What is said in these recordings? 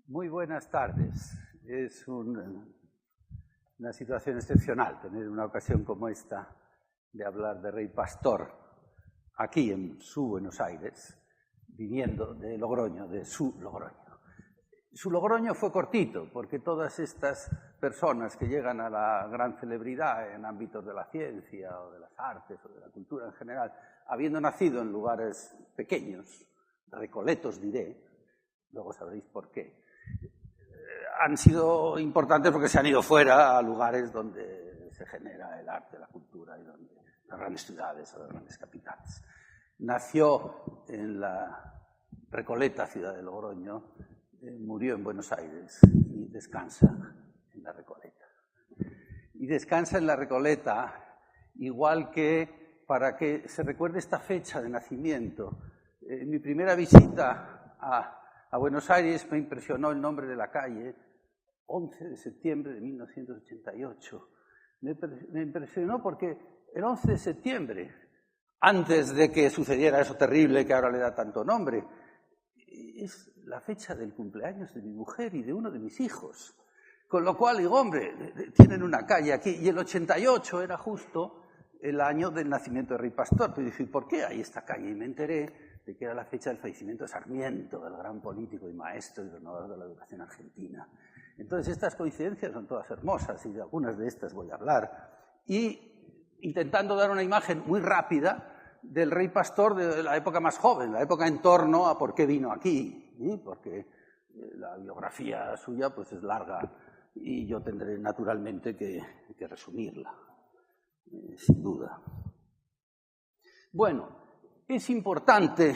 Muy buenas tardes. Es una situación excepcional tener una ocasión como esta de hablar de Rey Pastor aquí en su Buenos Aires, viniendo de Logroño, de su Logroño. Su Logroño fue cortito, porque todas estas personas que llegan a la gran celebridad en ámbitos de la ciencia o de las artes o de la cultura en general, habiendo nacido en lugares pequeños, recoletos diré, luego sabréis por qué, han sido importantes porque se han ido fuera a lugares donde se genera el arte, la cultura, y donde las grandes ciudades o las grandes capitales. Nació en la Recoleta, ciudad de Logroño, murió en Buenos Aires y descansa en la Recoleta. Y descansa en la Recoleta, igual que para que se recuerde esta fecha de nacimiento. En mi primera visita a Buenos Aires me impresionó el nombre de la calle, 11 de septiembre de 1988. Me impresionó porque el 11 de septiembre, antes de que sucediera eso terrible que ahora le da tanto nombre, es la fecha del cumpleaños de mi mujer y de uno de mis hijos. Con lo cual digo, hombre, tienen una calle aquí. Y el 88 era justo el año del nacimiento de Rey Pastor. Pero dije, ¿por qué hay esta calle? Y me enteré de que era la fecha del fallecimiento de Sarmiento, del gran político y maestro y renovador de la educación argentina. Entonces, estas coincidencias son todas hermosas y de algunas de estas voy a hablar. Y intentando dar una imagen muy rápida del Rey Pastor de la época más joven, la época en torno a por qué vino aquí, ¿sí? Porque la biografía suya pues, es larga y yo tendré naturalmente que resumirla, sin duda. Bueno, es importante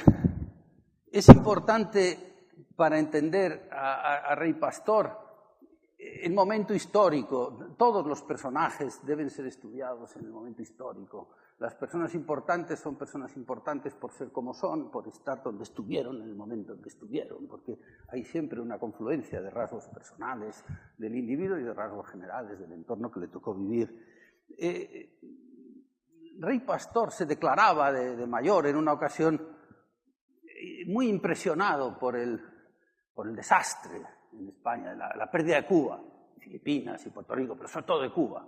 para entender a Rey Pastor el momento histórico. Todos los personajes deben ser estudiados en el momento histórico. Las personas importantes son personas importantes por ser como son, por estar donde estuvieron en el momento en que estuvieron, porque hay siempre una confluencia de rasgos personales del individuo y de rasgos generales del entorno que le tocó vivir. Rey Pastor se declaraba de mayor en una ocasión muy impresionado por el desastre en España, la pérdida de Cuba, Filipinas y Puerto Rico, pero sobre todo de Cuba,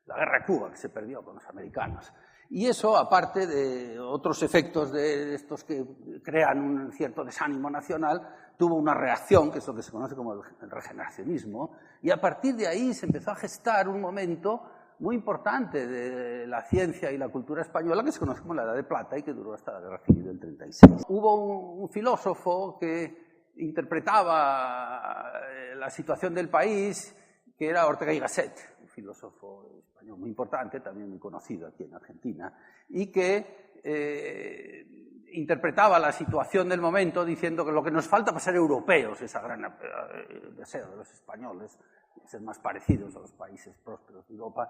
la guerra de Cuba que se perdió con los americanos. Y eso, aparte de otros efectos de estos que crean un cierto desánimo nacional, tuvo una reacción, que es lo que se conoce como el regeneracionismo, y a partir de ahí se empezó a gestar un momento muy importante de la ciencia y la cultura española, que se conoce como la Edad de Plata y que duró hasta la Guerra Civil del 36. Hubo un filósofo que interpretaba la situación del país, que era Ortega y Gasset, un filósofo español muy importante, también muy conocido aquí en Argentina, y que interpretaba la situación del momento diciendo que lo que nos falta para ser europeos, ese gran deseo de los españoles, ser más parecidos a los países prósperos de Europa,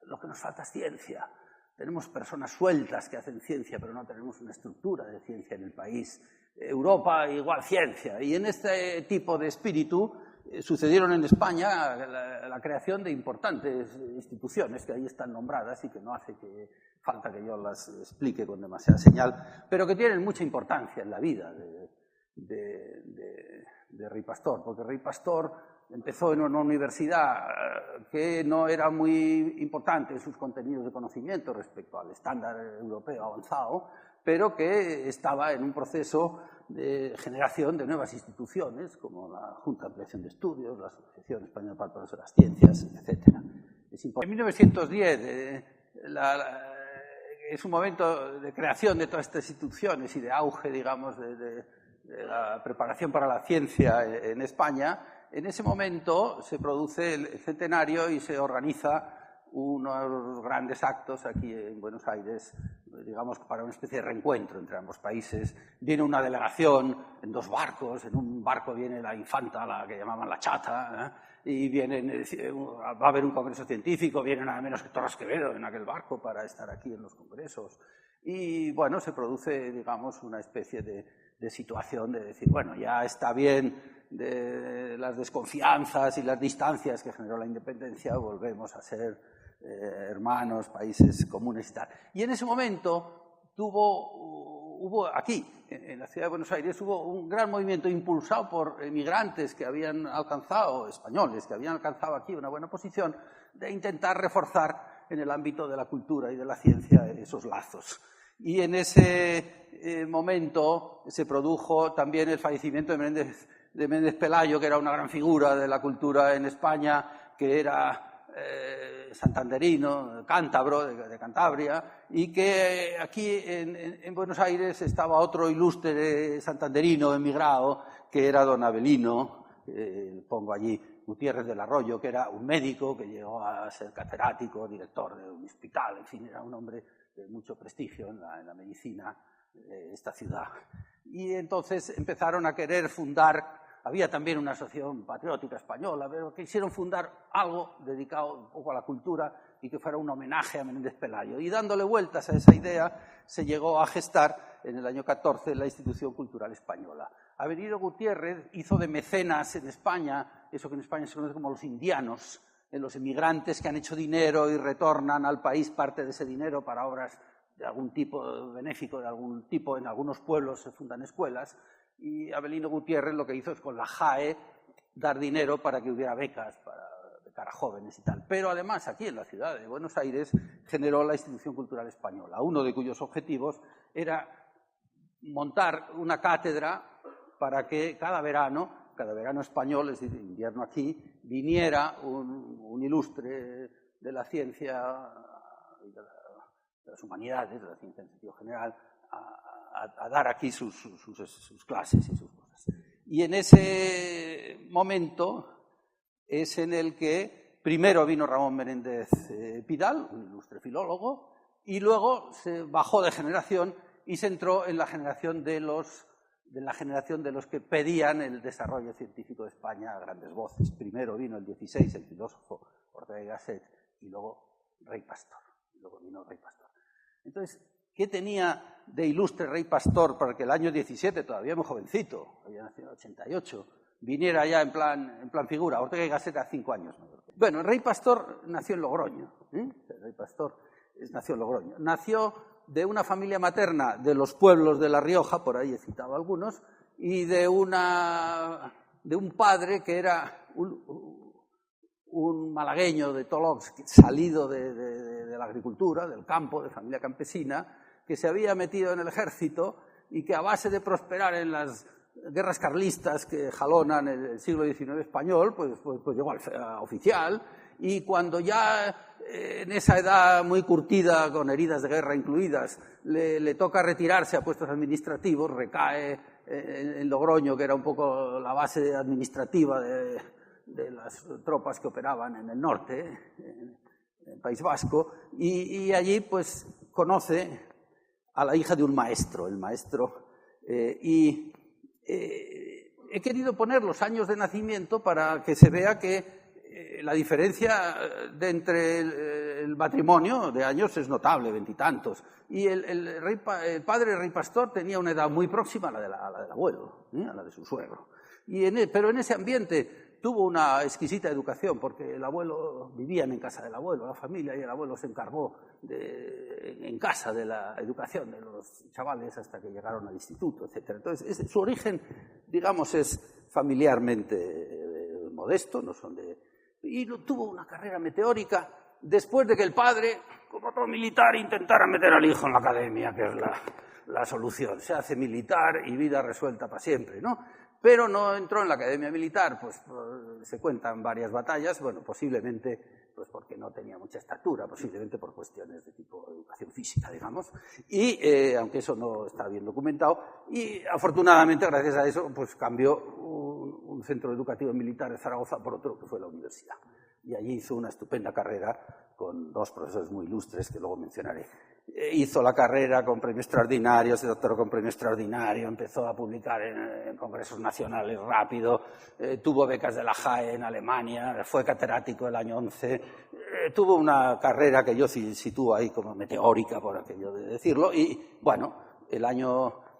lo que nos falta es ciencia. Tenemos personas sueltas que hacen ciencia, pero no tenemos una estructura de ciencia en el país. Europa igual ciencia. Y en este tipo de espíritu sucedieron en España la creación de importantes instituciones que ahí están nombradas y que no hace falta que yo las explique con demasiada señal, pero que tienen mucha importancia en la vida de Rey Pastor, porque Rey Pastor empezó en una universidad que no era muy importante en sus contenidos de conocimiento respecto al estándar europeo avanzado, pero que estaba en un proceso de generación de nuevas instituciones, como la Junta de Ampliación de Estudios, la Asociación Española para el Progreso de las Ciencias, etc. En 1910 es un momento de creación de todas estas instituciones y de auge, digamos, de la preparación para la ciencia en España. En ese momento se produce el centenario y se organiza unos grandes actos aquí en Buenos Aires, digamos, para una especie de reencuentro entre ambos países. Viene una delegación en dos barcos, en un barco viene la infanta, la que llamaban la chata, y va a haber un congreso científico, viene nada menos que Torres Quevedo en aquel barco para estar aquí en los congresos. Y bueno, se produce, digamos, una especie de situación de decir, bueno, ya está bien de las desconfianzas y las distancias que generó la independencia, volvemos a ser hermanos, países comunes y tal. Y en ese momento tuvo hubo aquí, en la ciudad de Buenos Aires, hubo un gran movimiento impulsado por emigrantes que habían alcanzado, españoles, que habían alcanzado aquí una buena posición, de intentar reforzar en el ámbito de la cultura y de la ciencia esos lazos. Y en ese momento se produjo también el fallecimiento de Méndez Pelayo, que era una gran figura de la cultura en España, que era santanderino, cántabro, de Cantabria, y que aquí en Buenos Aires estaba otro ilustre santanderino emigrado, que era don Avelino, pongo allí Gutiérrez del Arroyo, que era un médico que llegó a ser catedrático, director de un hospital, en fin, era un hombre de mucho prestigio en la medicina de esta ciudad. Y entonces empezaron a querer fundar. Había también una asociación patriótica española, pero quisieron fundar algo dedicado un poco a la cultura y que fuera un homenaje a Menéndez Pelayo. Y dándole vueltas a esa idea, se llegó a gestar en el año 14 la Institución Cultural Española. Avelino Gutiérrez hizo de mecenas en España, eso que en España se conoce como los indianos, en los emigrantes que han hecho dinero y retornan al país parte de ese dinero para obras de algún tipo benéfico, de algún tipo. En algunos pueblos se fundan escuelas. Y Avelino Gutiérrez lo que hizo es con la JAE dar dinero para que hubiera becas para becar a jóvenes y tal. Pero además aquí en la ciudad de Buenos Aires generó la Institución Cultural Española, uno de cuyos objetivos era montar una cátedra para que cada verano español, es decir, invierno aquí, viniera un ilustre de la ciencia y de las humanidades, de la ciencia en sentido general, a dar aquí sus clases y sus cosas. Y en ese momento es en el que primero vino Ramón Menéndez Pidal, un ilustre filólogo, y luego se bajó de generación y se entró en la generación de los que pedían el desarrollo científico de España a grandes voces. Primero vino el 16 el filósofo Ortega y Gasset, y luego Rey Pastor. Entonces, ¿qué tenía de ilustre Rey Pastor para que el año 17, todavía muy jovencito, había nacido en el 88, viniera ya en plan figura? Ortega y Gasset a 5 años mayor. Bueno, Rey Pastor nació en Logroño. Rey Pastor nació en Logroño. Nació de una familia materna de los pueblos de La Rioja, por ahí he citado algunos, y de un padre que era un malagueño de Tolox, salido de la agricultura, del campo, de familia campesina, que se había metido en el ejército y que a base de prosperar en las guerras carlistas que jalonan el siglo XIX español, pues llegó a oficial, y cuando ya en esa edad muy curtida, con heridas de guerra incluidas, le toca retirarse a puestos administrativos, recae en Logroño, que era un poco la base administrativa de las tropas que operaban en el norte, en el País Vasco, y allí pues conoce a la hija de un maestro, el maestro, y he querido poner los años de nacimiento para que se vea que la diferencia entre el matrimonio de años es notable, 20 y tantos, y el padre Rey Pastor tenía una edad muy próxima a la del abuelo, a la de su suegro, pero en ese ambiente tuvo una exquisita educación, porque el abuelo, vivían en casa del abuelo, la familia, y el abuelo se encargó en casa de la educación de los chavales hasta que llegaron al instituto, etc. Entonces, su origen, digamos, es familiarmente modesto, no son y tuvo una carrera meteórica después de que el padre, como todo militar, intentara meter al hijo en la academia, que es la solución. Se hace militar y vida resuelta para siempre, ¿no? Pero no entró en la academia militar, pues se cuentan varias batallas, bueno, posiblemente pues porque no tenía mucha estatura, posiblemente por cuestiones de tipo educación física, digamos, y aunque eso no está bien documentado, y afortunadamente gracias a eso pues cambió un centro educativo militar de Zaragoza por otro que fue la universidad, y allí hizo una estupenda carrera con 2 profesores muy ilustres que luego mencionaré. Hizo la carrera con premio extraordinario, se doctoró con premio extraordinario, empezó a publicar en congresos nacionales rápido, tuvo becas de la JAE en Alemania, fue catedrático el año 11, tuvo una carrera que yo sitúo ahí como meteórica, por aquello de decirlo, y bueno, el año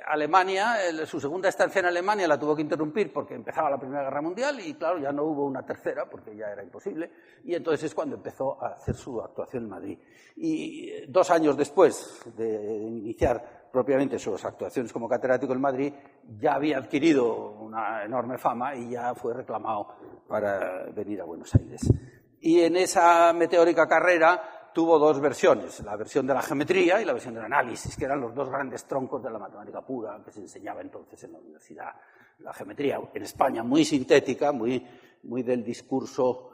Alemania, su segunda estancia en Alemania la tuvo que interrumpir porque empezaba la Primera Guerra Mundial y claro, ya no hubo una tercera porque ya era imposible, y entonces es cuando empezó a hacer su actuación en Madrid. Y 2 años después de iniciar propiamente sus actuaciones como catedrático en Madrid, ya había adquirido una enorme fama y ya fue reclamado para venir a Buenos Aires. Y en esa meteórica carrera tuvo dos versiones, la versión de la geometría y la versión del análisis, que eran los dos grandes troncos de la matemática pura que se enseñaba entonces en la universidad. La geometría en España muy sintética, muy del discurso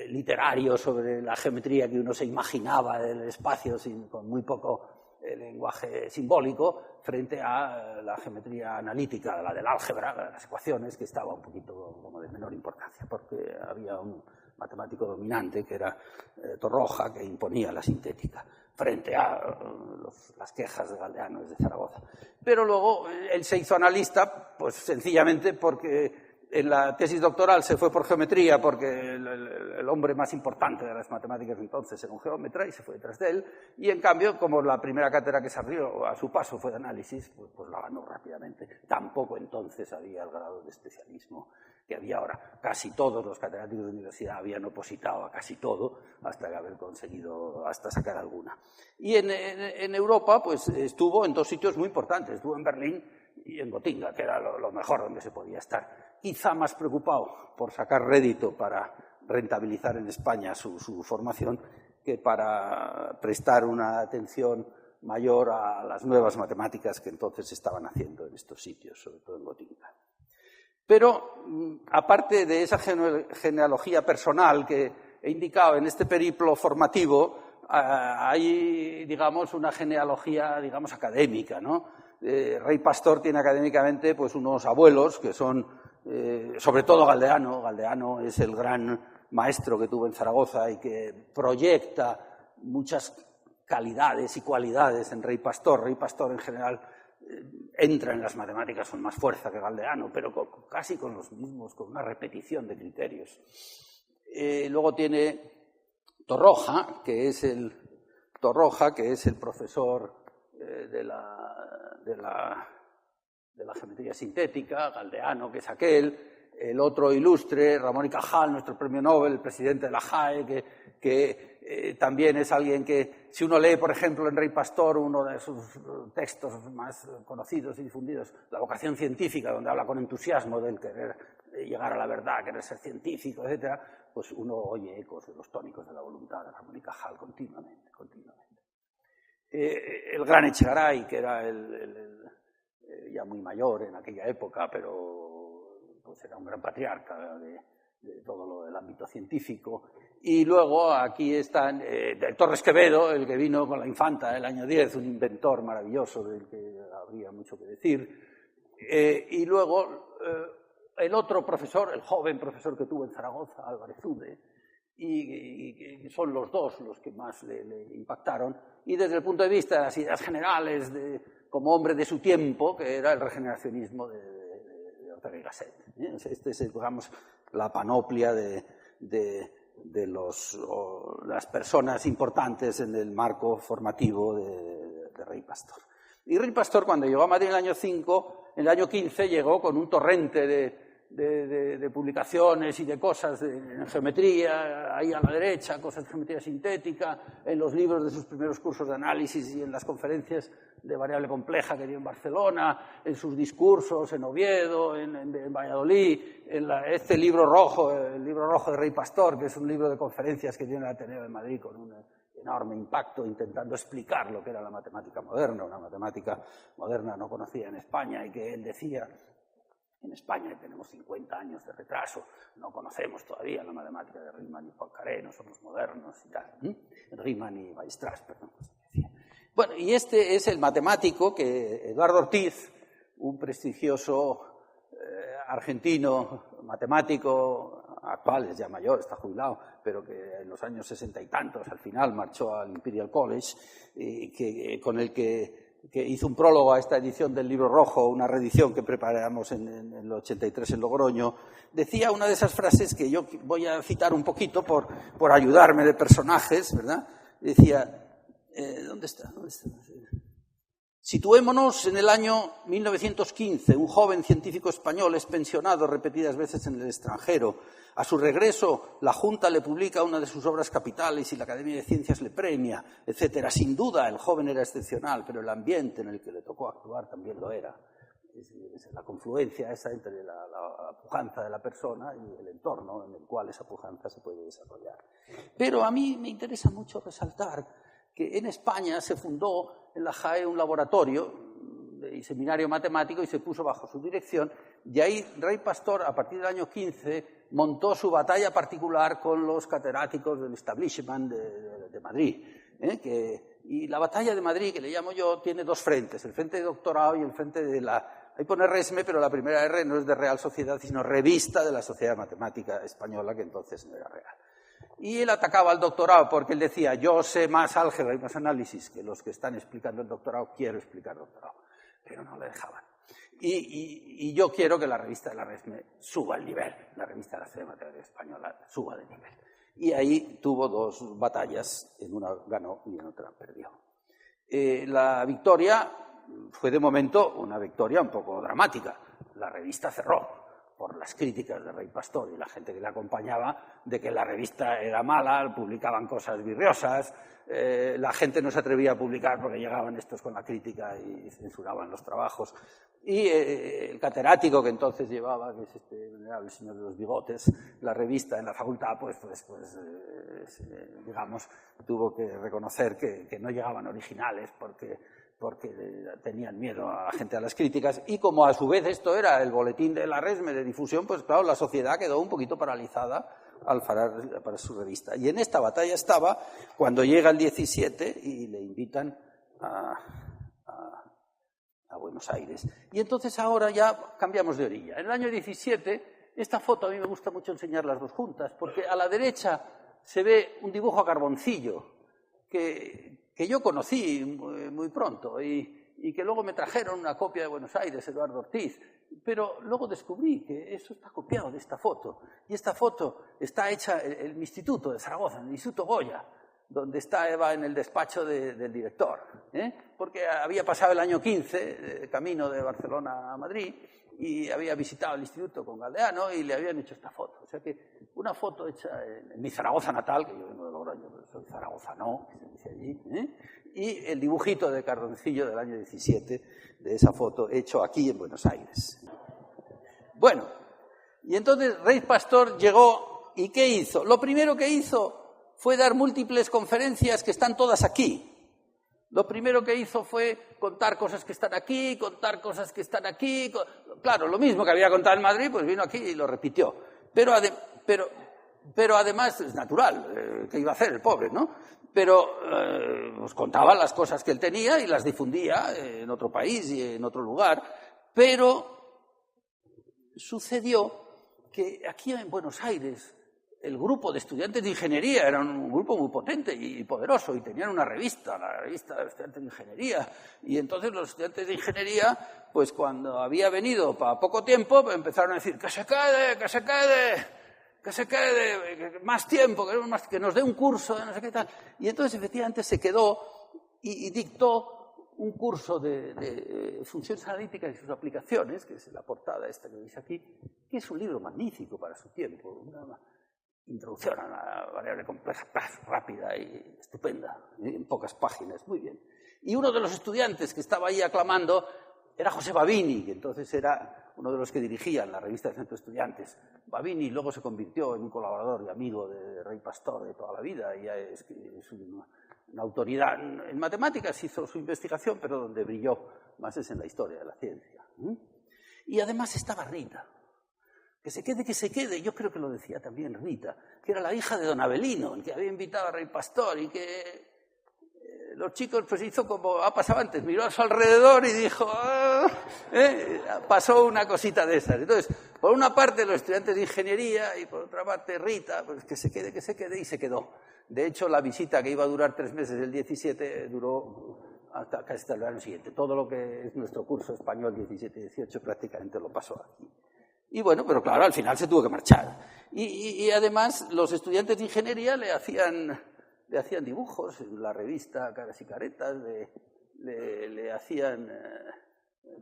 literario sobre la geometría que uno se imaginaba del espacio con muy poco lenguaje simbólico, frente a la geometría analítica, la del álgebra, las ecuaciones, que estaba un poquito como de menor importancia, porque había un matemático dominante que era Torroja, que imponía la sintética, frente a las quejas de Galdeano desde Zaragoza. Pero luego él se hizo analista, pues sencillamente porque en la tesis doctoral se fue por geometría, porque el hombre más importante de las matemáticas entonces era un geómetra y se fue detrás de él, y en cambio, como la primera cátedra que se abrió a su paso fue de análisis, pues la ganó rápidamente. Tampoco entonces había el grado de especialismo que había ahora. Casi todos los catedráticos de universidad habían opositado a casi todo hasta haber conseguido, hasta sacar alguna. Y en Europa, pues estuvo en dos sitios muy importantes. Estuvo en Berlín y en Gotinga, que era lo mejor donde se podía estar. Quizá más preocupado por sacar rédito para rentabilizar en España su formación que para prestar una atención mayor a las nuevas matemáticas que entonces se estaban haciendo en estos sitios, sobre todo en Gotinga. Pero, aparte de esa genealogía personal que he indicado en este periplo formativo, hay, digamos, una genealogía, digamos, académica, ¿no? Rey Pastor tiene académicamente pues unos abuelos que son, sobre todo Galdeano. Galdeano es el gran maestro que tuvo en Zaragoza y que proyecta muchas calidades y cualidades en Rey Pastor. Rey Pastor en general entra en las matemáticas con más fuerza que Galdeano, pero casi con los mismos, con una repetición de criterios. Luego tiene Torroja, que es el profesor de la geometría sintética, Galdeano, que es aquel, el otro ilustre, Ramón y Cajal, nuestro premio Nobel, el presidente de la JAE, que también es alguien que, si uno lee, por ejemplo, en Rey Pastor, uno de sus textos más conocidos y difundidos, La vocación científica, donde habla con entusiasmo del querer llegar a la verdad, querer ser científico, etcétera, pues uno oye ecos de los tónicos de la voluntad de Ramón y Cajal continuamente. El gran Echegaray, que era ya muy mayor en aquella época, pero pues era un gran patriarca de todo el ámbito científico. Y luego aquí están Torres Quevedo, el que vino con la infanta el año 10, un inventor maravilloso del que habría mucho que decir. Y luego el otro profesor, el joven profesor que tuvo en Zaragoza, Álvarez Ude, y son los dos los que más le impactaron. Y desde el punto de vista de las ideas generales, como hombre de su tiempo, que era el regeneracionismo de Ortega y Gasset. Este es, digamos, la panoplia de las personas importantes en el marco formativo de Rey Pastor. Y Rey Pastor, cuando llegó a Madrid en el año 15, llegó con un torrente de publicaciones y de cosas en geometría, ahí a la derecha, cosas de geometría sintética, en los libros de sus primeros cursos de análisis y en las conferencias de variable compleja que dio en Barcelona, en sus discursos en Oviedo, en Valladolid, este libro rojo, el libro rojo de Rey Pastor, que es un libro de conferencias que dio en el Ateneo de Madrid con un enorme impacto intentando explicar lo que era la matemática moderna, una matemática moderna no conocida en España, y que él decía: en España tenemos 50 años de retraso, no conocemos todavía la matemática de Riemann y Poincaré, no somos modernos y tal. Riemann y Weierstrass, perdón. Bueno, y este es el matemático que Eduardo Ortiz, un prestigioso argentino matemático, actual, es ya mayor, está jubilado, pero que en los años 60 y tantos al final marchó al Imperial College, con el que hizo un prólogo a esta edición del Libro Rojo, una reedición que preparamos en el 83 en Logroño, decía una de esas frases que yo voy a citar un poquito por ayudarme de personajes, ¿verdad? Decía, ¿dónde está? Situémonos en el año 1915. Un joven científico español es pensionado repetidas veces en el extranjero. A su regreso, la Junta le publica una de sus obras capitales y la Academia de Ciencias le premia, etc. Sin duda, el joven era excepcional, pero el ambiente en el que le tocó actuar también lo era. Es la confluencia esa entre la pujanza de la persona y el entorno en el cual esa pujanza se puede desarrollar. Pero a mí me interesa mucho resaltar que en España se fundó en la JAE un laboratorio y seminario matemático y se puso bajo su dirección, y ahí Rey Pastor, a partir del año 15, montó su batalla particular con los catedráticos del establishment de Madrid. Y la batalla de Madrid, que le llamo yo, tiene dos frentes, el frente de doctorado y el frente de la... Ahí pone RESME, pero la primera R no es de Real Sociedad, sino Revista de la Sociedad Matemática Española, que entonces no era real. Y él atacaba al doctorado porque él decía, yo sé más álgebra y más análisis que los que están explicando el doctorado, quiero explicar doctorado. Pero no le dejaban. Y yo quiero que la revista de la RESME suba el nivel, la revista de la Sociedad Matemática Española suba de nivel. Y ahí tuvo dos batallas, en una ganó y en otra perdió. La victoria fue de momento una victoria un poco dramática. La revista cerró por las críticas de Rey Pastor y la gente que le acompañaba, de que la revista era mala, publicaban cosas virriosas, la gente no se atrevía a publicar porque llegaban estos con la crítica y censuraban los trabajos. Y el catedrático que entonces llevaba, que es este venerable señor de los bigotes, la revista en la facultad, digamos, tuvo que reconocer que no llegaban originales porque tenían miedo a la gente a las críticas, y como a su vez esto era el boletín de la RESME de difusión, pues claro, la sociedad quedó un poquito paralizada al para su revista. Y en esta batalla estaba cuando llega el 17 y le invitan a Buenos Aires. Y entonces ahora ya cambiamos de orilla. En el año 17, esta foto a mí me gusta mucho enseñar las dos juntas, porque a la derecha se ve un dibujo a carboncillo que yo conocí muy pronto y que luego me trajeron una copia de Buenos Aires, Eduardo Ortiz, pero luego descubrí que eso está copiado de esta foto, y esta foto está hecha en el Instituto de Zaragoza, en el Instituto Goya, donde está Eva en el despacho del director, porque había pasado el año 15, camino de Barcelona a Madrid, y había visitado el instituto con Galdeano y le habían hecho esta foto. O sea que una foto hecha en mi Zaragoza natal, que yo vengo de Logroño, pero soy zaragozano, que se dice allí, y el dibujito de carboncillo del año 17 de esa foto hecho aquí en Buenos Aires. Bueno, y entonces Rey Pastor llegó, ¿y qué hizo? Lo primero que hizo fue dar múltiples conferencias que están todas aquí. Lo primero que hizo fue contar cosas que están aquí, contar cosas que están aquí. Claro, lo mismo que había contado en Madrid, pues vino aquí y lo repitió. Pero además es natural, ¿qué iba a hacer el pobre, no? Pero pues contaba las cosas que él tenía y las difundía en otro país y en otro lugar. Pero sucedió que aquí en Buenos Aires el grupo de estudiantes de ingeniería era un grupo muy potente y poderoso, y tenían una revista, la revista de estudiantes de ingeniería, y entonces los estudiantes de ingeniería, pues cuando había venido para poco tiempo, pues empezaron a decir que se quede, que se quede, que se quede, más tiempo, que nos dé un curso de no sé qué tal. Y entonces efectivamente se quedó y dictó un curso de funciones analíticas y sus aplicaciones, que es la portada esta que veis aquí, que es un libro magnífico para su tiempo, una introducción a la variable compleja, rápida y estupenda, en pocas páginas, muy bien. Y uno de los estudiantes que estaba ahí aclamando era José Babini, que entonces era uno de los que dirigían la revista del Centro de Estudiantes. Babini luego se convirtió en un colaborador y amigo de Rey Pastor de toda la vida, y ya es una autoridad en matemáticas, hizo su investigación, pero donde brilló más es en la historia de la ciencia. Y además estaba Rita. Que se quede, yo creo que lo decía también Rita, que era la hija de don Avelino, el que había invitado a Rey Pastor, y que los chicos pues hizo como ha pasado antes, miró a su alrededor y dijo, pasó una cosita de esas. Entonces, por una parte los estudiantes de ingeniería y por otra parte Rita, pues que se quede, y se quedó. De hecho, la visita que iba a durar 3 meses, el 17, duró hasta el año siguiente. Todo lo que es nuestro curso español 17-18 prácticamente lo pasó aquí. Y bueno, pero claro, al final se tuvo que marchar. Y además los estudiantes de ingeniería le hacían dibujos en la revista Caras y Caretas le hacían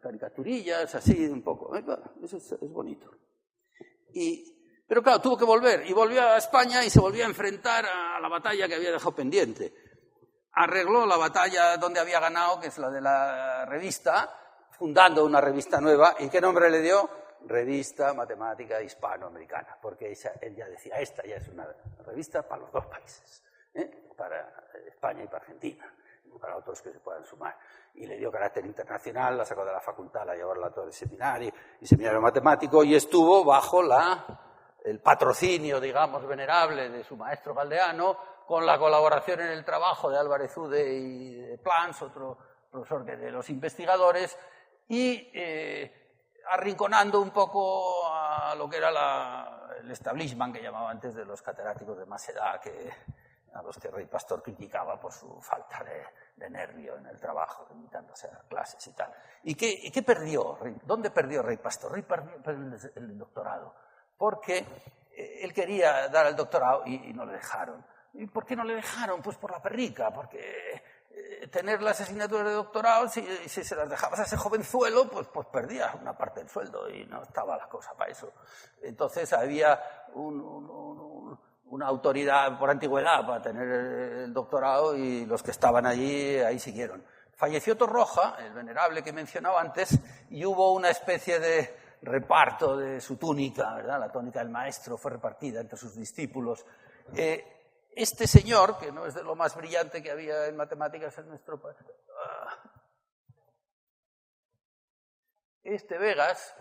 caricaturillas, así un poco. Eso es bonito. Pero claro, tuvo que volver, y volvió a España y se volvió a enfrentar a la batalla que había dejado pendiente. Arregló la batalla donde había ganado, que es la de la revista, fundando una revista nueva. ¿Y qué nombre le dio? Revista Matemática Hispanoamericana, porque él ya decía, esta ya es una revista para los dos países, para España y para Argentina, y para otros que se puedan sumar. Y le dio carácter internacional, la sacó de la facultad, la llevó a todo el seminario matemático, y estuvo bajo el patrocinio, digamos, venerable de su maestro Galdeano, con la colaboración en el trabajo de Álvarez Ude y de Plans, otro profesor de los investigadores, y arrinconando un poco a lo que era el establishment que llamaba antes de los catedráticos de más edad, a los que Rey Pastor criticaba por su falta de nervio en el trabajo, limitándose a clases y tal. ¿Y qué perdió? ¿Dónde perdió Rey Pastor? Rey perdió el doctorado, porque él quería dar el doctorado y no le dejaron. ¿Y por qué no le dejaron? Pues por la perrica, porque tener las asignaturas de doctorado, si se las dejabas a ese jovenzuelo, pues perdías una parte del sueldo y no estaba la cosa para eso. Entonces había una autoridad por antigüedad para tener el doctorado y los que estaban allí, ahí siguieron. Falleció Torroja, el venerable que mencionaba antes, y hubo una especie de reparto de su túnica, ¿verdad? La túnica del maestro fue repartida entre sus discípulos. Este señor, que no es de lo más brillante que había en matemáticas en nuestro país, este Vegas,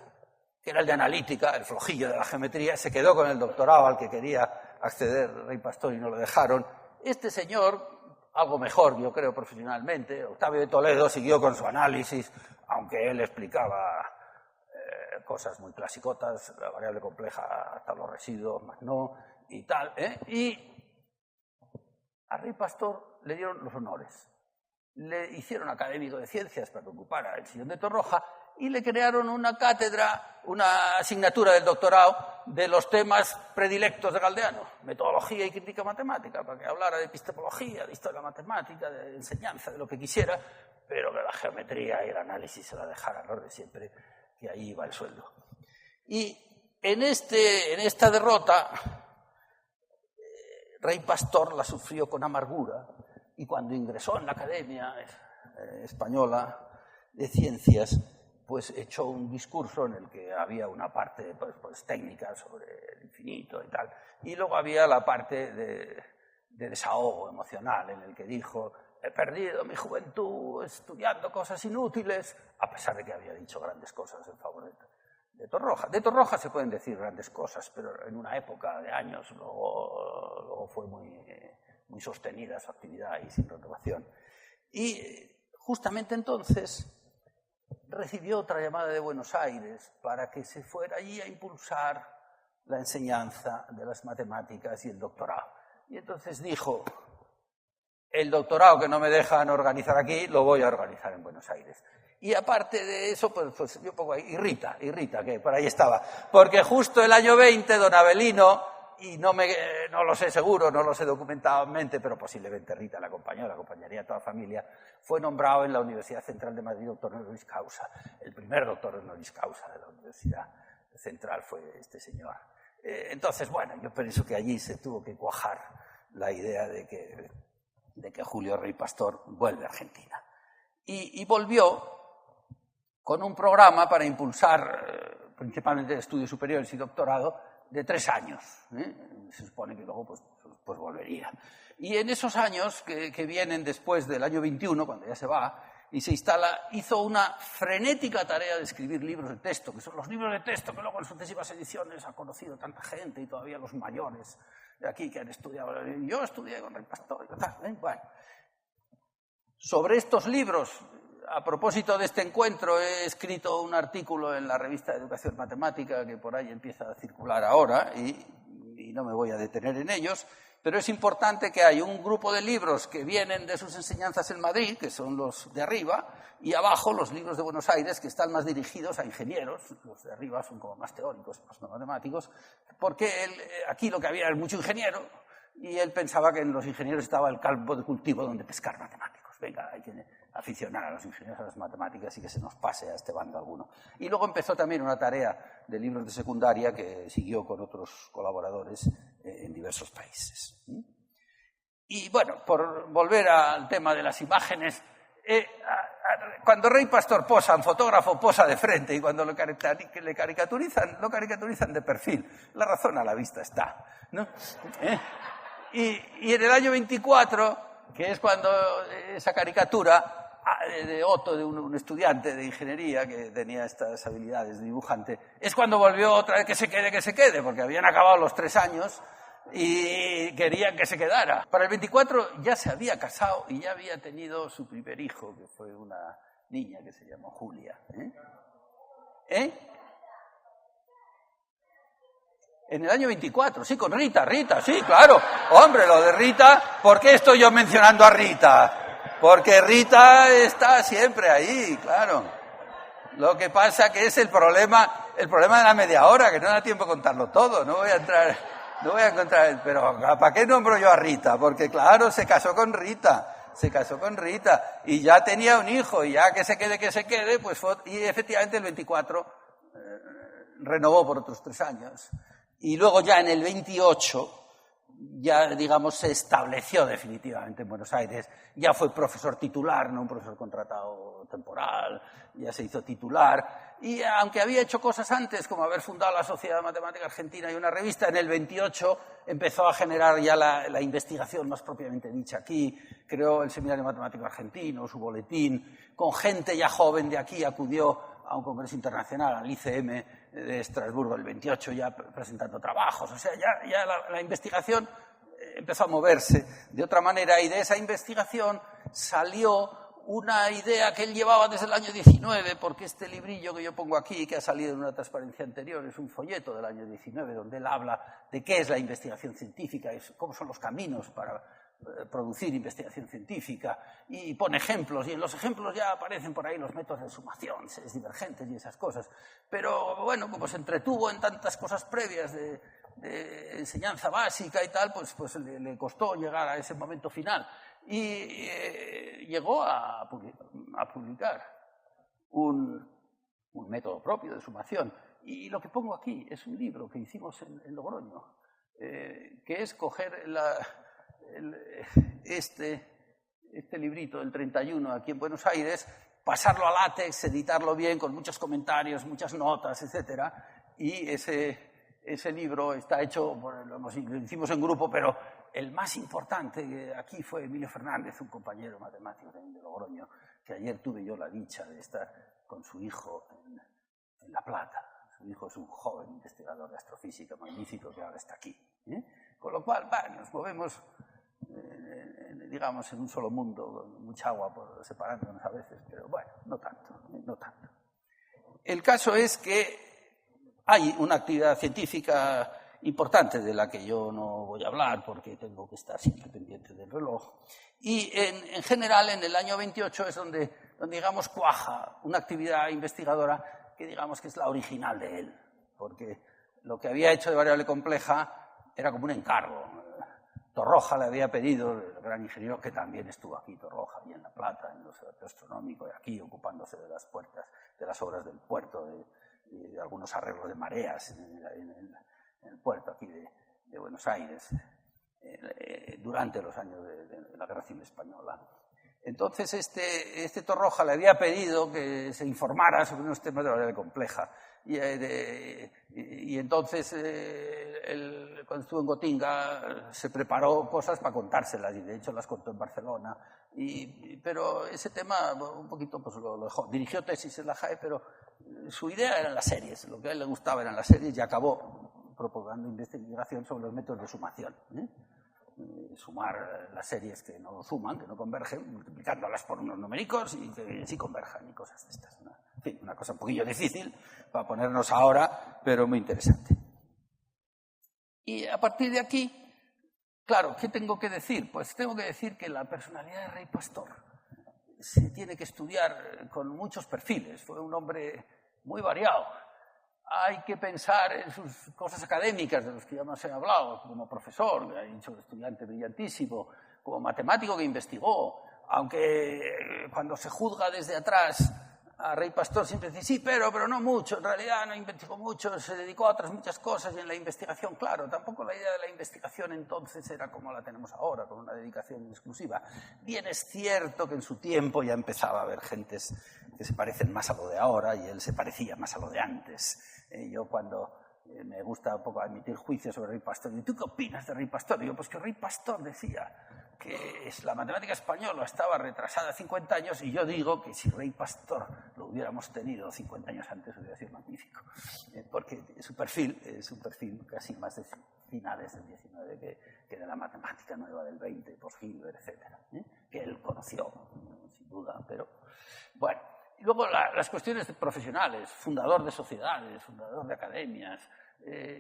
que era el de analítica, el flojillo de la geometría, se quedó con el doctorado al que quería acceder Rey Pastor y no lo dejaron. Este señor, algo mejor, yo creo, profesionalmente, Octavio de Toledo, siguió con su análisis, aunque él explicaba cosas muy clasicotas, la variable compleja hasta los residuos, más no, y tal, y a Rey Pastor le dieron los honores. Le hicieron académico de ciencias para que ocupara el sillón de Torroja y le crearon una cátedra, una asignatura del doctorado de los temas predilectos de Galdeano, metodología y crítica matemática, para que hablara de epistemología, de historia matemática, de enseñanza, de lo que quisiera, pero que la geometría y el análisis se la dejaran los de siempre, que ahí iba el sueldo. Y en esta derrota, Rey Pastor la sufrió con amargura y cuando ingresó en la Academia Española de Ciencias, pues echó un discurso en el que había una parte pues técnica sobre el infinito y tal, y luego había la parte de desahogo emocional en el que dijo: he perdido mi juventud estudiando cosas inútiles, a pesar de que había dicho grandes cosas en favor de Torroja. De Torroja se pueden decir grandes cosas, pero en una época de años luego fue muy sostenida su actividad y sin renovación. Y justamente entonces recibió otra llamada de Buenos Aires para que se fuera allí a impulsar la enseñanza de las matemáticas y el doctorado. Y entonces dijo: el doctorado que no me dejan organizar aquí, lo voy a organizar en Buenos Aires. Y aparte de eso, pues yo pongo ahí, irrita, que por ahí estaba. Porque justo el año 20, don Avelino, y no lo sé seguro, no lo sé documentadamente, pero posiblemente Rita le acompañaría a toda la familia, fue nombrado en la Universidad Central de Madrid doctor honoris causa. El primer doctor honoris causa de la Universidad Central fue este señor. Entonces, bueno, yo pienso que allí se tuvo que cuajar la idea de que Julio Rey Pastor vuelve a Argentina. Y volvió con un programa para impulsar principalmente estudios superiores y doctorado de 3 años. Se supone que luego pues volvería. Y en esos años que vienen después del año 21, cuando ya se va y se instala, hizo una frenética tarea de escribir libros de texto, que son los libros de texto que luego en sucesivas ediciones ha conocido tanta gente y todavía los mayores de aquí que han estudiado. Yo estudié con Rey Pastor y tal. Bueno, sobre estos libros, a propósito de este encuentro, he escrito un artículo en la revista de Educación Matemática que por ahí empieza a circular ahora y no me voy a detener en ellos, pero es importante que hay un grupo de libros que vienen de sus enseñanzas en Madrid, que son los de arriba, y abajo los libros de Buenos Aires, que están más dirigidos a ingenieros. Los de arriba son como más teóricos, más no matemáticos, porque aquí lo que había era mucho ingeniero y él pensaba que en los ingenieros estaba el campo de cultivo donde pescar matemáticos. Venga, hay que aficionar a los ingenieros, a las matemáticas y que se nos pase a este bando alguno. Y luego empezó también una tarea de libros de secundaria que siguió con otros colaboradores en diversos países. Y bueno, por volver al tema de las imágenes, cuando Rey Pastor posa, un fotógrafo posa de frente, y cuando lo caricaturizan de perfil. La razón a la vista está, ¿no? Y en el año 24, que es cuando esa caricatura de Otto, de un estudiante de ingeniería que tenía estas habilidades de dibujante, es cuando volvió otra vez que se quede, porque habían acabado los 3 años y querían que se quedara. Para el 24 ya se había casado y ya había tenido su primer hijo, que fue una niña que se llamó Julia. En el año 24, sí, con Rita, sí, claro. Hombre, lo de Rita, ¿por qué estoy yo mencionando a Rita? Porque Rita está siempre ahí, claro. Lo que pasa que es el problema de la media hora, que no da tiempo a contarlo todo. No voy a encontrar, pero ¿para qué nombro yo a Rita? Porque claro, se casó con Rita y ya tenía un hijo, y ya que se quede, pues fue, y efectivamente el 24 renovó por otros 3 años. Y luego ya en el 28, ya digamos se estableció definitivamente en Buenos Aires, ya fue profesor titular, no un profesor contratado temporal, ya se hizo titular, y aunque había hecho cosas antes, como haber fundado la Sociedad de Matemática Argentina y una revista, en el 28 empezó a generar ya la investigación más propiamente dicha aquí, creó el Seminario Matemático Argentino, su boletín, con gente ya joven de aquí acudió a un congreso internacional, al ICM de Estrasburgo, el 28, ya presentando trabajos. O sea, ya la investigación empezó a moverse de otra manera, y de esa investigación salió una idea que él llevaba desde el año 19, porque este librillo que yo pongo aquí, que ha salido en una transparencia anterior, es un folleto del año 19, donde él habla de qué es la investigación científica, y cómo son los caminos para producir investigación científica, y pone ejemplos, y en los ejemplos ya aparecen por ahí los métodos de sumación, series divergentes y esas cosas. Pero bueno, como se entretuvo en tantas cosas previas de enseñanza básica y tal, pues le costó llegar a ese momento final. Y llegó a publicar un método propio de sumación. Y lo que pongo aquí es un libro que hicimos en Logroño, que es coger este librito del 31 aquí en Buenos Aires, pasarlo a látex, editarlo bien, con muchos comentarios, muchas notas, etcétera, y ese libro está hecho, lo hicimos en grupo, pero el más importante aquí fue Emilio Fernández, un compañero matemático también de Logroño, que ayer tuve yo la dicha de estar con su hijo en La Plata. Su hijo es un joven investigador de astrofísica magnífico que ahora está aquí. Con lo cual, nos movemos, digamos, en un solo mundo, con mucha agua separándonos a veces, pero bueno, no tanto. El caso es que hay una actividad científica importante de la que yo no voy a hablar porque tengo que estar siempre pendiente del reloj. Y en general, en el año 28 es donde digamos, cuaja una actividad investigadora que digamos que es la original de él, porque lo que había hecho de variable compleja era como un encargo. Torroja le había pedido, el gran ingeniero que también estuvo aquí, Torroja, y en La Plata, en el Observatorio Astronómico, y aquí ocupándose de las puertas, de las obras del puerto, de algunos arreglos de mareas en el puerto aquí de Buenos Aires, durante los años de la Guerra Civil Española. Entonces, este Torroja le había pedido que se informara sobre unos temas de la variable compleja. Y entonces, cuando estuvo en Gotinga, se preparó cosas para contárselas, y de hecho las contó en Barcelona. Pero ese tema, un poquito, pues lo dejó. Dirigió tesis en la JAE, pero su idea eran las series. Lo que a él le gustaba eran las series, y acabó propagando investigación sobre los métodos de sumación. Sumar las series que no suman, que no convergen, multiplicándolas por unos numéricos y que sí converjan y cosas de estas. En fin, una cosa un poquillo difícil para ponernos ahora, pero muy interesante. Y a partir de aquí, claro, ¿qué tengo que decir? Pues tengo que decir que la personalidad de Rey Pastor se tiene que estudiar con muchos perfiles. Fue un hombre muy variado. Hay que pensar en sus cosas académicas, de las que ya nos he hablado, como profesor, que ha dicho estudiante brillantísimo, como matemático que investigó. aunque cuando se juzga desde atrás a Rey Pastor siempre dice, sí, pero no mucho, en realidad no investigó mucho, se dedicó a otras muchas cosas y en la investigación, claro, tampoco la idea de la investigación entonces era como la tenemos ahora, con una dedicación exclusiva. Bien es cierto que en su tiempo ya empezaba a haber gentes que se parecen más a lo de ahora y él se parecía más a lo de antes. Yo cuando me gusta un poco emitir juicios sobre Rey Pastor, ¿y tú qué opinas de Rey Pastor? Y yo, pues que Rey Pastor decía que la matemática española estaba retrasada 50 años y yo digo que si Rey Pastor lo hubiéramos tenido 50 años antes hubiera sido magnífico, porque su perfil es un perfil casi más de finales del 19 que de la matemática nueva del 20, por Hilbert, etcétera, que él conoció, sin duda, pero bueno. Y luego las cuestiones profesionales, fundador de sociedades, fundador de academias,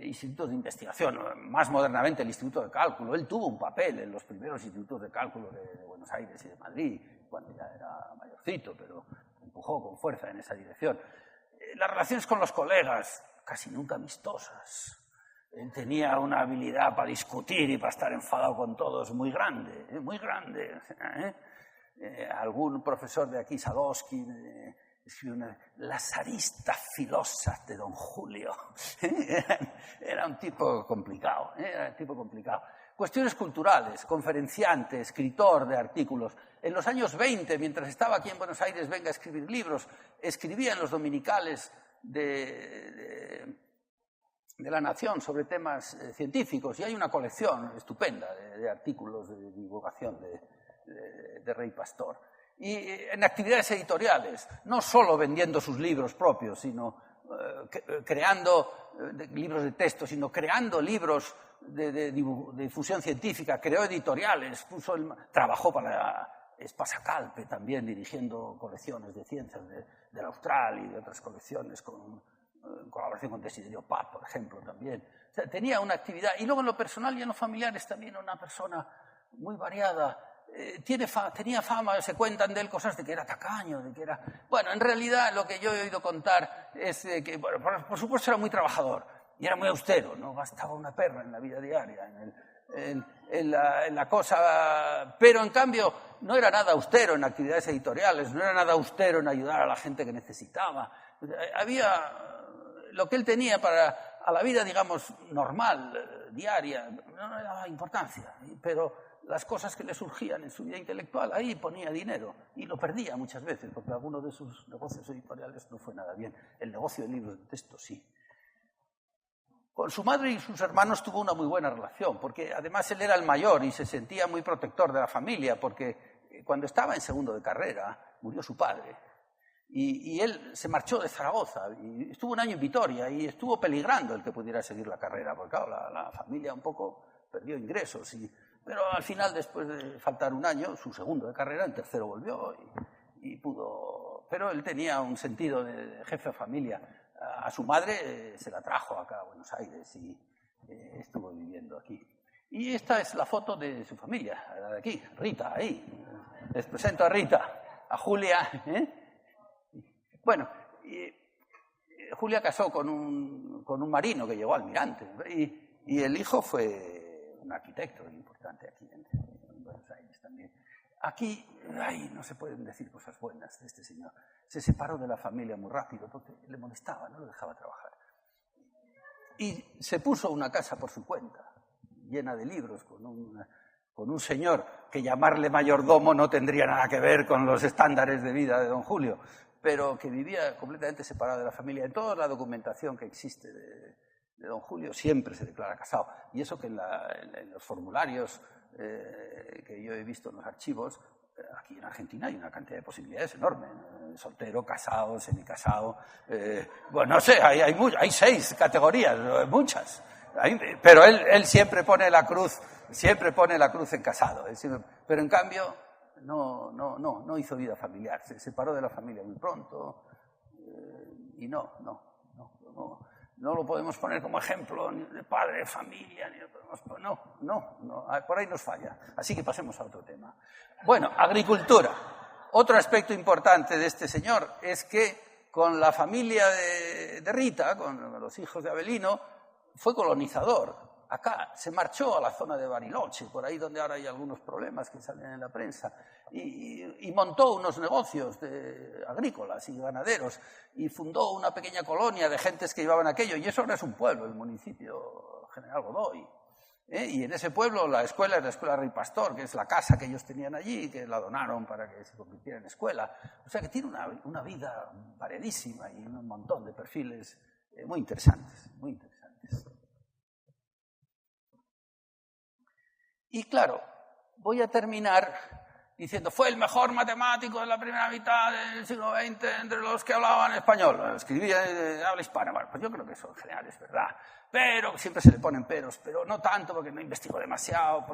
institutos de investigación, más modernamente el Instituto de Cálculo. Él tuvo un papel en los primeros institutos de cálculo de Buenos Aires y de Madrid, cuando ya era mayorcito, pero empujó con fuerza en esa dirección. Las relaciones con los colegas, casi nunca amistosas. Él tenía una habilidad para discutir y para estar enfadado con todos muy grande, muy grande. Algún profesor de aquí, Sadowski, escribió las aristas filosas de don Julio. Era un tipo complicado, Cuestiones culturales, conferenciante, escritor de artículos. En los años 20, mientras estaba aquí en Buenos Aires, venga a escribir libros, escribía en los dominicales de La Nación sobre temas científicos, y hay una colección estupenda de artículos de divulgación de Rey Pastor. Y en actividades editoriales, no solo vendiendo sus libros propios, sino creando libros de texto, sino creando libros de difusión científica, creó editoriales, trabajó para Espasa-Calpe también, dirigiendo colecciones de ciencias del Austral y de otras colecciones, en colaboración con Desiderio Paz, por ejemplo, también. O sea, tenía una actividad, y luego en lo personal y en lo familiar es también una persona muy variada. Tenía fama, se cuentan de él cosas de que era tacaño, de que era... Bueno, en realidad lo que yo he oído contar es que, bueno, por supuesto era muy trabajador y era muy austero, no gastaba una perra en la vida diaria, en la cosa... Pero en cambio no era nada austero en actividades editoriales, no era nada austero en ayudar a la gente que necesitaba. Había lo que él tenía a la vida, digamos, normal, diaria, no le daba importancia, pero las cosas que le surgían en su vida intelectual, ahí ponía dinero y lo perdía muchas veces, porque alguno de sus negocios editoriales no fue nada bien. El negocio de libros de texto sí. Con su madre y sus hermanos tuvo una muy buena relación, porque además él era el mayor y se sentía muy protector de la familia, porque cuando estaba en segundo de carrera murió su padre. Y él se marchó de Zaragoza y estuvo un año en Vitoria y estuvo peligrando el que pudiera seguir la carrera, porque claro, la familia un poco perdió ingresos. Pero al final, después de faltar un año, su segundo de carrera, en tercero volvió y pudo... Pero él tenía un sentido de jefe de familia. A su madre se la trajo acá a Buenos Aires y estuvo viviendo aquí. Y esta es la foto de su familia, la de aquí, Rita, ahí. Les presento a Rita, a Julia. Bueno, Julia casó con un marino que llegó almirante y el hijo fue un arquitecto importante aquí en Buenos Aires también. Aquí, no se pueden decir cosas buenas de este señor. Se separó de la familia muy rápido porque le molestaba, no lo dejaba trabajar. Y se puso una casa por su cuenta, llena de libros, con un señor que llamarle mayordomo no tendría nada que ver con los estándares de vida de don Julio, pero que vivía completamente separado de la familia. En toda la documentación que existe de don Julio siempre se declara casado. Y eso que en los formularios que yo he visto en los archivos, aquí en Argentina hay una cantidad de posibilidades enorme. Soltero, casado, semicasado. Bueno, no sé, hay 6 categorías, muchas. Pero él siempre pone la cruz en casado. Pero en cambio no hizo vida familiar. Se separó de la familia muy pronto y no lo podemos poner como ejemplo ni de padre, de familia, ni por ahí nos falla. Así que pasemos a otro tema. Bueno, agricultura. Otro aspecto importante de este señor es que con la familia de Rita, con los hijos de Avelino, fue colonizador. acá, se marchó a la zona de Bariloche, por ahí donde ahora hay algunos problemas que salen en la prensa, y montó unos negocios agrícolas y ganaderos, y fundó una pequeña colonia de gentes que llevaban aquello, y eso ahora es un pueblo, el municipio General Godoy. Y en ese pueblo la escuela es la Escuela Rey Pastor, que es la casa que ellos tenían allí, que la donaron para que se convirtiera en escuela. O sea que tiene una vida variadísima y un montón de perfiles muy interesantes, muy interesantes. Y claro, voy a terminar diciendo, fue el mejor matemático de la primera mitad del siglo XX entre los que hablaban español. Escribía de habla hispana. Bueno, pues yo creo que eso en general es verdad. Pero siempre se le ponen peros, pero no tanto porque no investigó demasiado.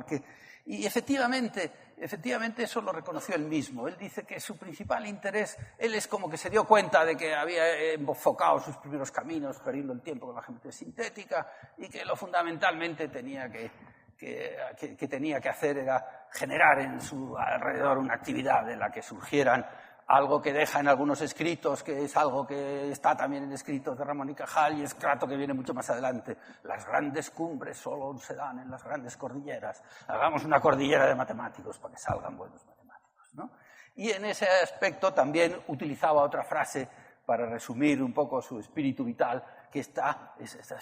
Y efectivamente eso lo reconoció él mismo. Él dice que su principal interés, él es como que se dio cuenta de que había enfocado sus primeros caminos perdiendo el tiempo con la geometría sintética y que lo fundamentalmente tenía que hacer era generar en su alrededor una actividad de la que surgieran algo que deja en algunos escritos, que es algo que está también en escritos de Ramón y Cajal y es Crato que viene mucho más adelante. Las grandes cumbres solo se dan en las grandes cordilleras. Hagamos una cordillera de matemáticos para que salgan buenos matemáticos, ¿no? Y en ese aspecto también utilizaba otra frase para resumir un poco su espíritu vital, que está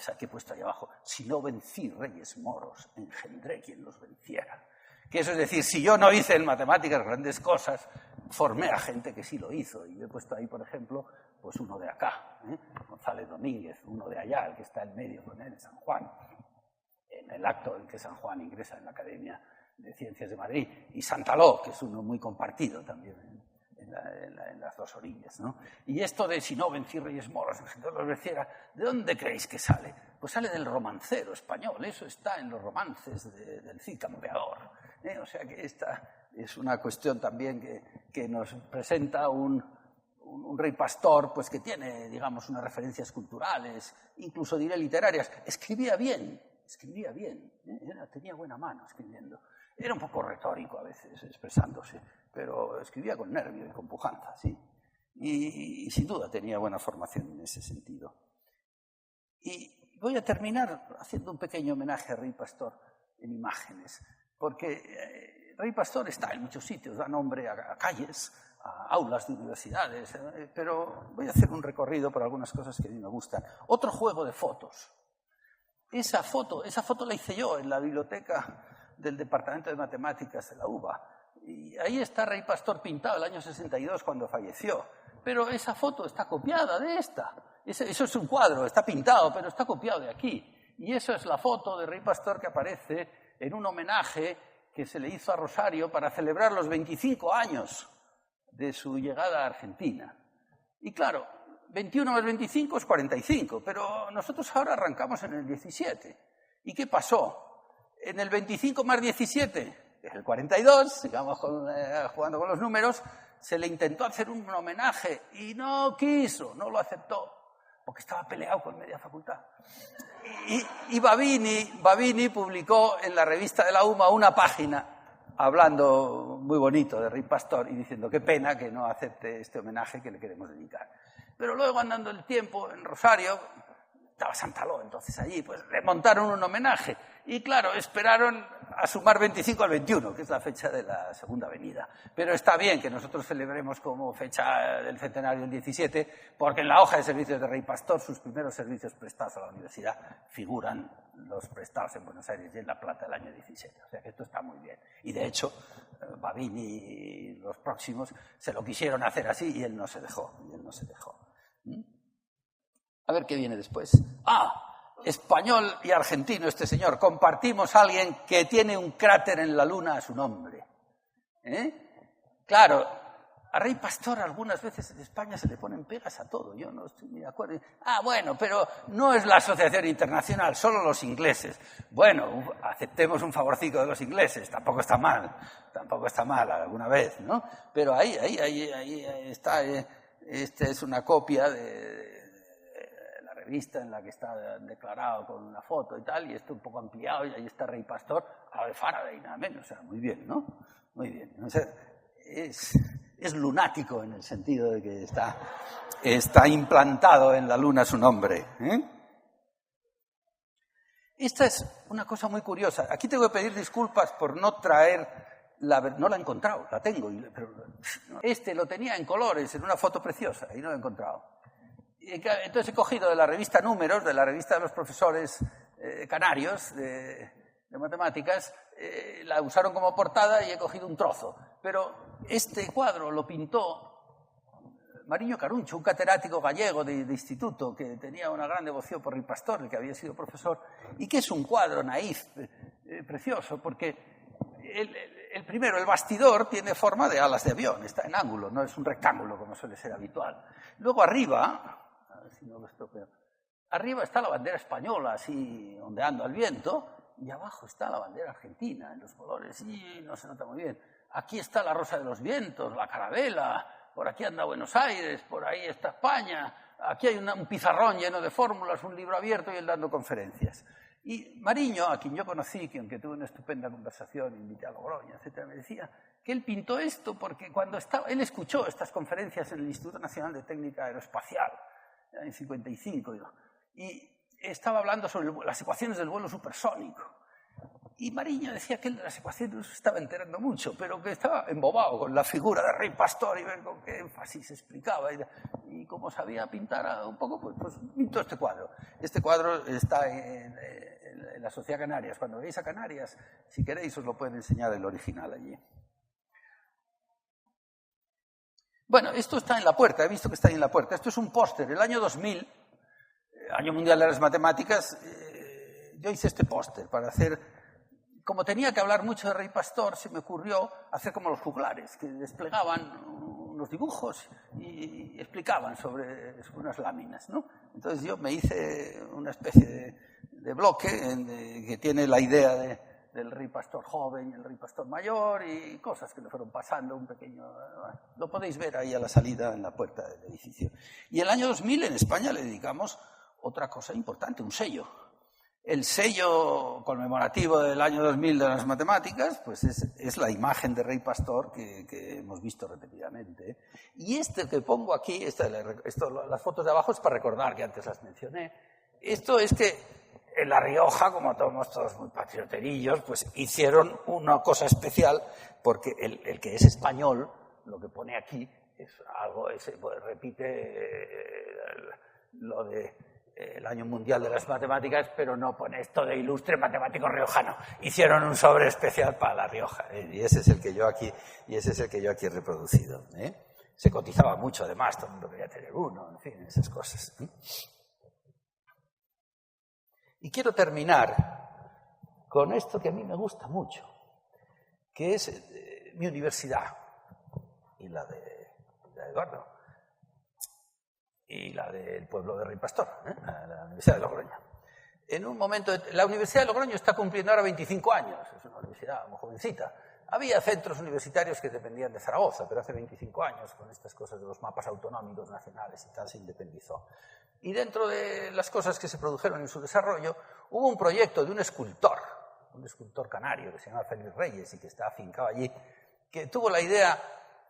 aquí he puesto ahí abajo: si no vencí reyes moros, engendré quien los venciera. Que eso es decir, si yo no hice en matemáticas grandes cosas, formé a gente que sí lo hizo. Y yo he puesto ahí, por ejemplo, pues uno de acá, González Domínguez, uno de allá, el que está en medio con él, en San Juan, en el acto en que San Juan ingresa en la Academia de Ciencias de Madrid, y Santaló, que es uno muy compartido también en las dos orillas, ¿no? Y esto de si no vencí reyes moros, engendré los venciera, ¿de dónde creéis que sale? Pues sale del romancero español, eso está en los romances del Cid Campeador. O sea que esta es una cuestión también que nos presenta un rey pastor, pues que tiene, digamos, unas referencias culturales, incluso diré literarias. Escribía bien, tenía buena mano escribiendo. Era un poco retórico a veces expresándose, pero escribía con nervio y con pujanza, sí. Y sin duda tenía buena formación en ese sentido. Y voy a terminar haciendo un pequeño homenaje a Rey Pastor en imágenes, porque Rey Pastor está en muchos sitios, da nombre a calles, a aulas de universidades, pero voy a hacer un recorrido por algunas cosas que a mí me gustan. Otro juego de fotos. Esa foto la hice yo en la biblioteca del Departamento de Matemáticas de la UBA. Y ahí está Rey Pastor pintado el año 62 cuando falleció. Pero esa foto está copiada de esta. Eso es un cuadro, está pintado, pero está copiado de aquí. Y eso es la foto de Rey Pastor que aparece en un homenaje que se le hizo a Rosario para celebrar los 25 años de su llegada a Argentina. Y claro, 21 más 25 es 45, pero nosotros ahora arrancamos en el 17. ¿Y qué pasó? En el 25 más 17, que es el 42, sigamos jugando con los números, se le intentó hacer un homenaje y no quiso, no lo aceptó, porque estaba peleado con media facultad. Y Babini publicó en la revista de la UMA una página hablando muy bonito de Rey Pastor y diciendo qué pena que no acepte este homenaje que le queremos dedicar. Pero luego, andando el tiempo, en Rosario, estaba Santaló entonces allí, pues le montaron un homenaje. Y claro, esperaron a sumar 25 al 21, que es la fecha de la Segunda Avenida. Pero está bien que nosotros celebremos como fecha del centenario el 17, porque en la hoja de servicios de Rey Pastor, sus primeros servicios prestados a la universidad figuran los prestados en Buenos Aires y en La Plata el año 17. O sea que esto está muy bien. Y de hecho, Babini y los próximos se lo quisieron hacer así y él no se dejó. A ver qué viene después. Español y argentino este señor. Compartimos a alguien que tiene un cráter en la luna a su nombre. Claro, a Rey Pastor algunas veces en España se le ponen pegas a todo. Yo no estoy muy de acuerdo. Bueno, pero no es la asociación internacional, solo los ingleses. Bueno, aceptemos un favorcito de los ingleses. Tampoco está mal alguna vez, ¿no? Pero ahí está. Esta es una copia de la revista en la que está declarado con una foto y tal, y esto un poco ampliado, y ahí está Rey Pastor, a de Faraday, nada menos. O sea, muy bien, ¿no? Muy bien. O sea, es lunático en el sentido de que está implantado en la luna su nombre. Esta es una cosa muy curiosa. Aquí tengo que pedir disculpas por no traer no la he encontrado, la tengo. Pero este lo tenía en colores, en una foto preciosa, y no lo he encontrado. Entonces he cogido de la revista Números, de la revista de los profesores canarios de matemáticas, la usaron como portada y he cogido un trozo. Pero este cuadro lo pintó Mariño Caruncho, un catedrático gallego de instituto que tenía una gran devoción por Rey Pastor, el que había sido profesor, y que es un cuadro naif, precioso, porque el primero, el bastidor, tiene forma de alas de avión, está en ángulo, no es un rectángulo como suele ser habitual. Luego arriba, a ver si no lo estropeo, arriba está la bandera española, así ondeando al viento, y abajo está la bandera argentina, en los colores, y no se nota muy bien. Aquí está la Rosa de los Vientos, la Carabela, por aquí anda Buenos Aires, por ahí está España, aquí hay un pizarrón lleno de fórmulas, un libro abierto y él dando conferencias. Y Mariño, a quien yo conocí, que tuve una estupenda conversación, invité a Logroño, etcétera, me decía que él pintó esto porque cuando él escuchó estas conferencias en el Instituto Nacional de Técnica Aeroespacial, en 55, y estaba hablando sobre las ecuaciones del vuelo supersónico. Y Mariño decía que él de las ecuaciones no se estaba enterando mucho, pero que estaba embobado con la figura de Rey Pastor y ver con qué énfasis explicaba. Y como sabía pintar un poco, pues pintó este cuadro. Este cuadro está en la Sociedad Canarias. Cuando veáis a Canarias, si queréis, os lo pueden enseñar el original allí. Bueno, esto está en la puerta, he visto que está ahí en la puerta. Esto es un póster. El año 2000, Año Mundial de las Matemáticas, yo hice este póster para hacer... Como tenía que hablar mucho de Rey Pastor, se me ocurrió hacer como los juglares, que desplegaban unos dibujos y explicaban sobre unas láminas, ¿no? Entonces yo me hice una especie de bloque que tiene la idea del Rey Pastor joven y el Rey Pastor mayor y cosas que le fueron pasando, un pequeño... Lo podéis ver ahí a la salida en la puerta del edificio. Y el año 2000 en España le dedicamos otra cosa importante, un sello. El sello conmemorativo del año 2000 de las matemáticas, pues es la imagen de Rey Pastor que hemos visto repetidamente. Y este que pongo aquí, las fotos de abajo es para recordar que antes las mencioné. Esto es que en La Rioja, como todos muy patrioterillos, pues hicieron una cosa especial porque el que es español, lo que pone aquí, es algo, pues, repite lo de... el Año Mundial de las Matemáticas, pero no pone esto de ilustre matemático riojano. Hicieron un sobre especial para La Rioja, y ese es el que yo aquí he reproducido. Se cotizaba mucho, además, todo el mundo quería tener uno, en fin, esas cosas. Y quiero terminar con esto que a mí me gusta mucho, que es mi universidad y la de Eduardo. Y la del pueblo de Rey Pastor, la Universidad de Logroño. En un momento, la Universidad de Logroño está cumpliendo ahora 25 años, es una universidad muy jovencita. Había centros universitarios que dependían de Zaragoza, pero hace 25 años, con estas cosas de los mapas autonómicos nacionales y tal, se independizó. Y dentro de las cosas que se produjeron en su desarrollo, hubo un proyecto de un escultor canario que se llama Félix Reyes y que está afincado allí, que tuvo la idea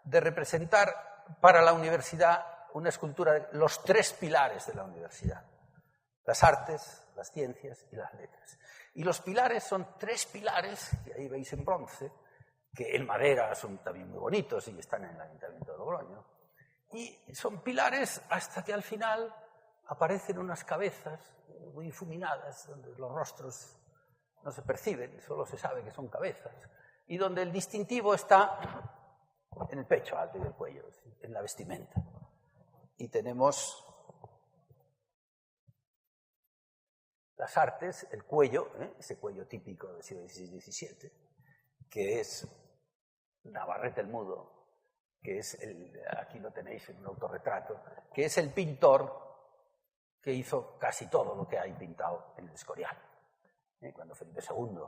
de representar para la universidad una escultura de los tres pilares de la universidad: las artes, las ciencias y las letras. Y los pilares son tres pilares, que ahí veis en bronce, que en madera son también muy bonitos y están en el Ayuntamiento de Logroño. Y son pilares hasta que al final aparecen unas cabezas muy difuminadas, donde los rostros no se perciben, solo se sabe que son cabezas, y donde el distintivo está en el pecho alto y el cuello, en la vestimenta. Y tenemos las artes, el cuello, ese cuello típico del siglo XVI-XVII, que es Navarrete el Mudo, que es aquí lo tenéis en un autorretrato, que es el pintor que hizo casi todo lo que hay pintado en el Escorial. Cuando Felipe II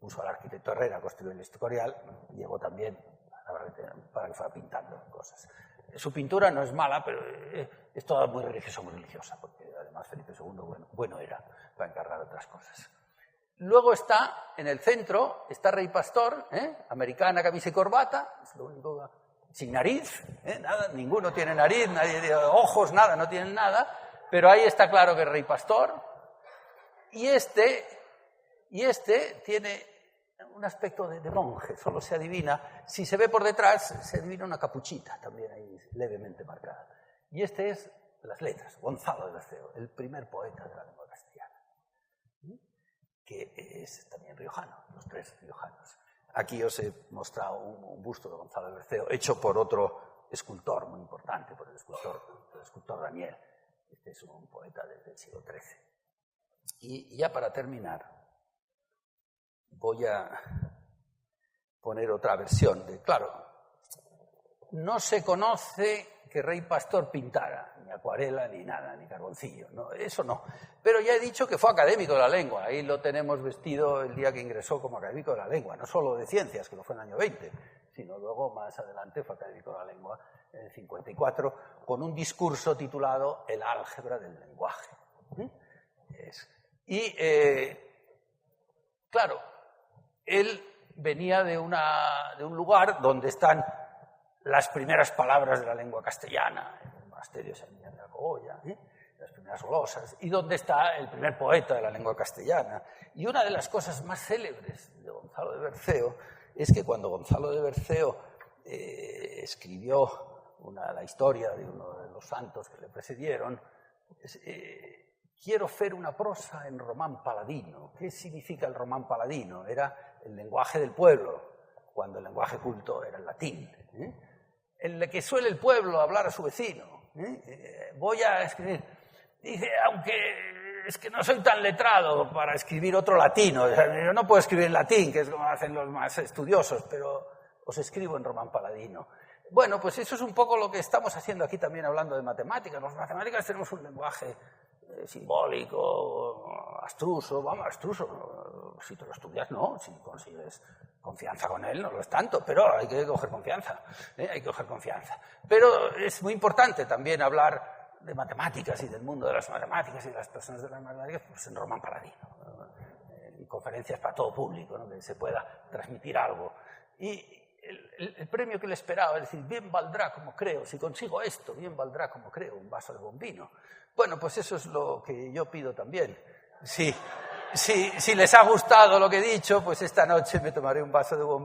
puso al arquitecto Herrera a construir el Escorial, llegó también a Navarrete para que fuera pintando cosas. Su pintura no es mala, pero es toda muy religiosa, porque además Felipe II bueno era para encargar otras cosas. Luego está, en el centro, está Rey Pastor, americana, camisa y corbata, es lo único, sin nariz, nada, ninguno tiene nariz, nadie tiene ojos, nada, no tienen nada, pero ahí está claro que es Rey Pastor. Y este tiene un aspecto de monje, solo se adivina, si se ve por detrás, se adivina una capuchita también ahí levemente marcada. Y este es las letras, Gonzalo de Berceo, el primer poeta de la lengua castellana, que es también riojano, los tres riojanos. Aquí os he mostrado un busto de Gonzalo de Berceo, hecho por otro escultor muy importante, por el escultor Daniel. Este es un poeta del siglo XIII. Y ya para terminar, voy a poner otra versión. Claro, no se conoce que Rey Pastor pintara, ni acuarela, ni nada, ni carboncillo, no, eso no. Pero ya he dicho que fue académico de la lengua, ahí lo tenemos vestido el día que ingresó como académico de la lengua, no solo de ciencias, que lo fue en el año 20, sino luego más adelante fue académico de la lengua en el 54, con un discurso titulado El álgebra del lenguaje. Claro, él venía de un lugar donde están las primeras palabras de la lengua castellana, el monasterio de San Millán de la Cogolla, las primeras glosas, y donde está el primer poeta de la lengua castellana. Y una de las cosas más célebres de Gonzalo de Berceo es que cuando Gonzalo de Berceo escribió la historia de uno de los santos que le precedieron, quiero hacer una prosa en román paladino. ¿Qué significa el román paladino? Era el lenguaje del pueblo, cuando el lenguaje culto era el latín. En el que suele el pueblo hablar a su vecino. Voy a escribir. Dice, aunque es que no soy tan letrado para escribir otro latino. O sea, yo no puedo escribir en latín, que es como hacen los más estudiosos, pero os escribo en román paladino. Bueno, pues eso es un poco lo que estamos haciendo aquí también hablando de matemáticas. Los matemáticas tenemos un lenguaje simbólico, abstruso, si te lo estudias, no, si consigues confianza con él, no lo es tanto, pero hay que coger confianza, Pero es muy importante también hablar de matemáticas y del mundo de las matemáticas y de las personas de las matemáticas, pues en román paladino, en conferencias para todo público, ¿no? Que se pueda transmitir algo. Y el premio que le esperaba, es decir, bien valdrá como creo, si consigo esto, bien valdrá como creo, un vaso de bombino. Bueno, pues eso es lo que yo pido también. Si les ha gustado lo que he dicho, pues esta noche me tomaré un vaso de bombino.